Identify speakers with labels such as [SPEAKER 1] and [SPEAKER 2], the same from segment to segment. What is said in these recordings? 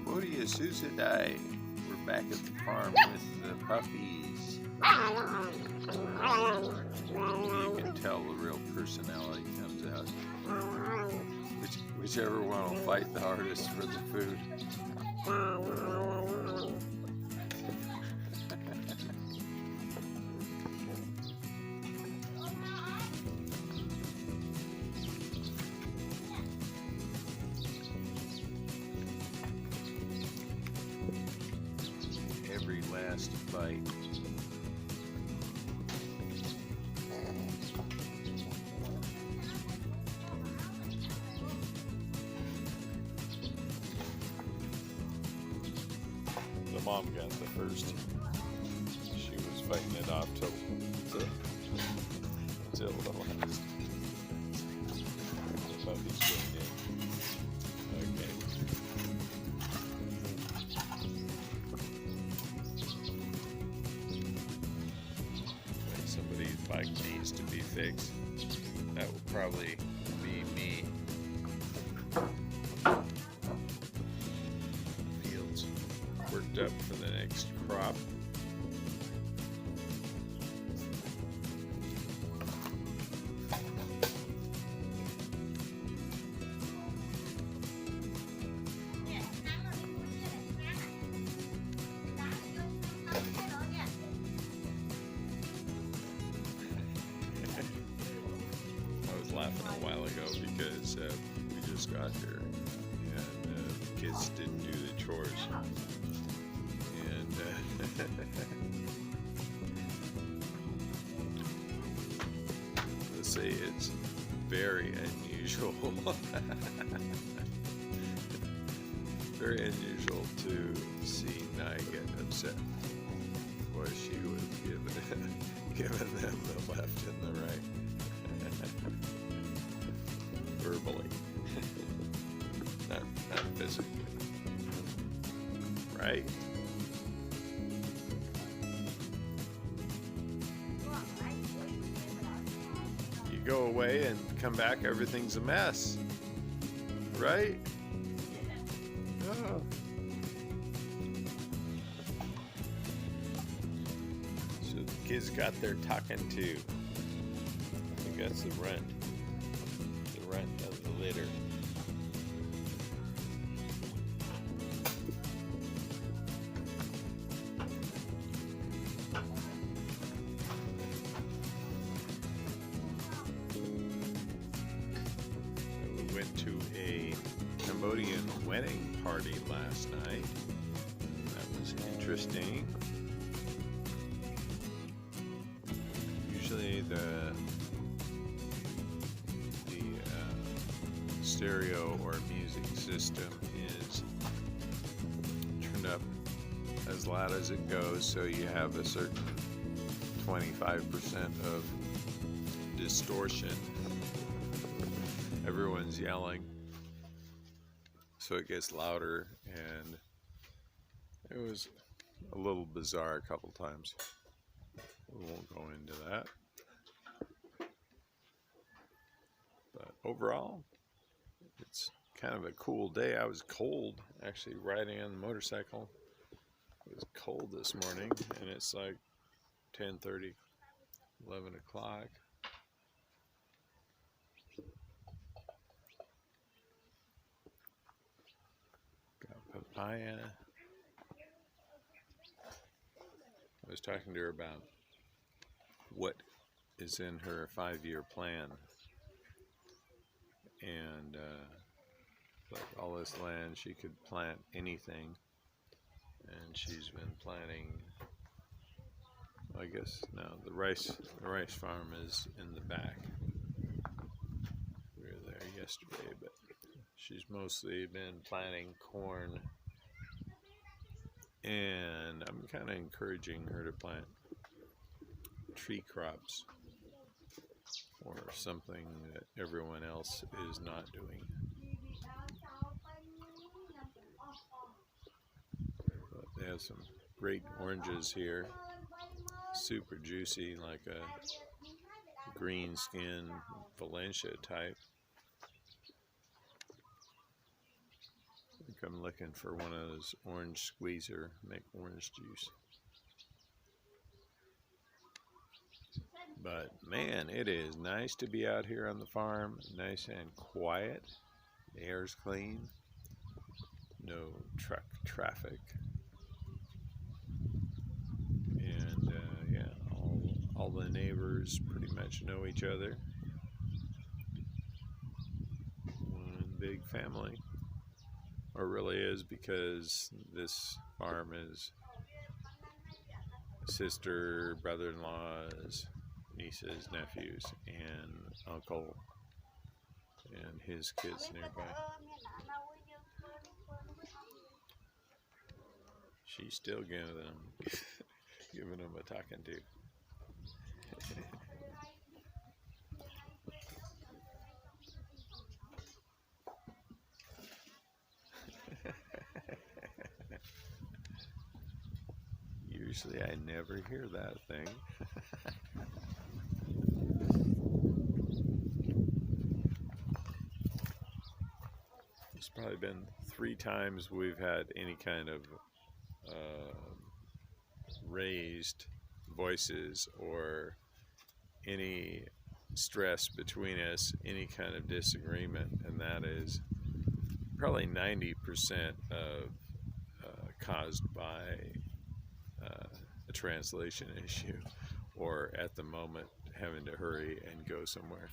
[SPEAKER 1] Cambodia Susadai. We're back at the farm with the puppies. You can tell the real personality comes out. Whichever one will fight the hardest for the food. Every last bite. The mom got the first. She was fighting it off till the last. The puppy's getting in. Okay. Somebody's bike needs to be fixed. That will probably be me. Fields worked up for the next crop. Laughing a while ago because we just got here and the kids didn't do the chores, and let's say it's very unusual very unusual to see Nye get upset. Boy, she would have given them the left and the right. Verbally, not physically, right? You go away and come back, everything's a mess, right? Oh. So the kids got their talking to. I think that's the runt. Of the litter. We went to a Cambodian wedding party last night. That was interesting. Usually the stereo or music system is turned up as loud as it goes, so you have a certain 25% of distortion. Everyone's yelling, so it gets louder, and it was a little bizarre a couple times. We won't go into that, but overall it's kind of a cool day. I was cold actually riding on the motorcycle. It was cold this morning, and it's like 10:30, 11 o'clock. Got papaya. I was talking to her about what is in her 5-year plan. And like all this land, she could plant anything, and she's been planting. I guess now the rice farm is in the back. We were there yesterday, but she's mostly been planting corn, and I'm kind of encouraging her to plant tree crops, or something that everyone else is not doing. But they have some great oranges here, super juicy, like a green skin Valencia type. think I'm looking for one of those orange squeezer, make orange juice. But man, it is nice to be out here on the farm, nice and quiet. The air's clean, no truck traffic, and yeah, all the neighbors pretty much know each other. One big family, or really is, because this farm is sister, brother-in-laws, nieces, nephews, and uncle and his kids nearby. She's still giving them a talking to. Usually I never hear that thing. It's probably been 3 times we've had any kind of raised voices or any stress between us, any kind of disagreement, and that is probably 90% of caused by a translation issue, or at the moment having to hurry and go somewhere,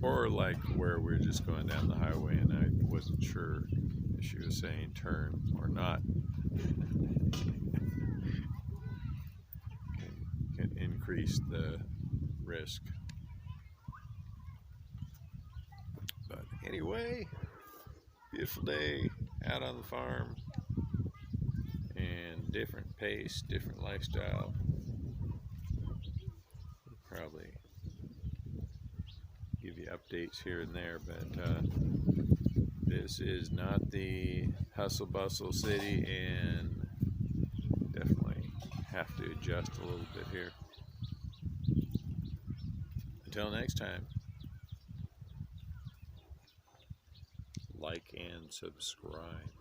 [SPEAKER 1] or like where we're just going down the highway and I wasn't sure if she was saying turn or not. Can increase the risk. But anyway, beautiful day out on the farm, and different pace, different lifestyle. Probably give you updates here and there, but this is not the hustle bustle city, and definitely have to adjust a little bit here. Until next time, like and subscribe.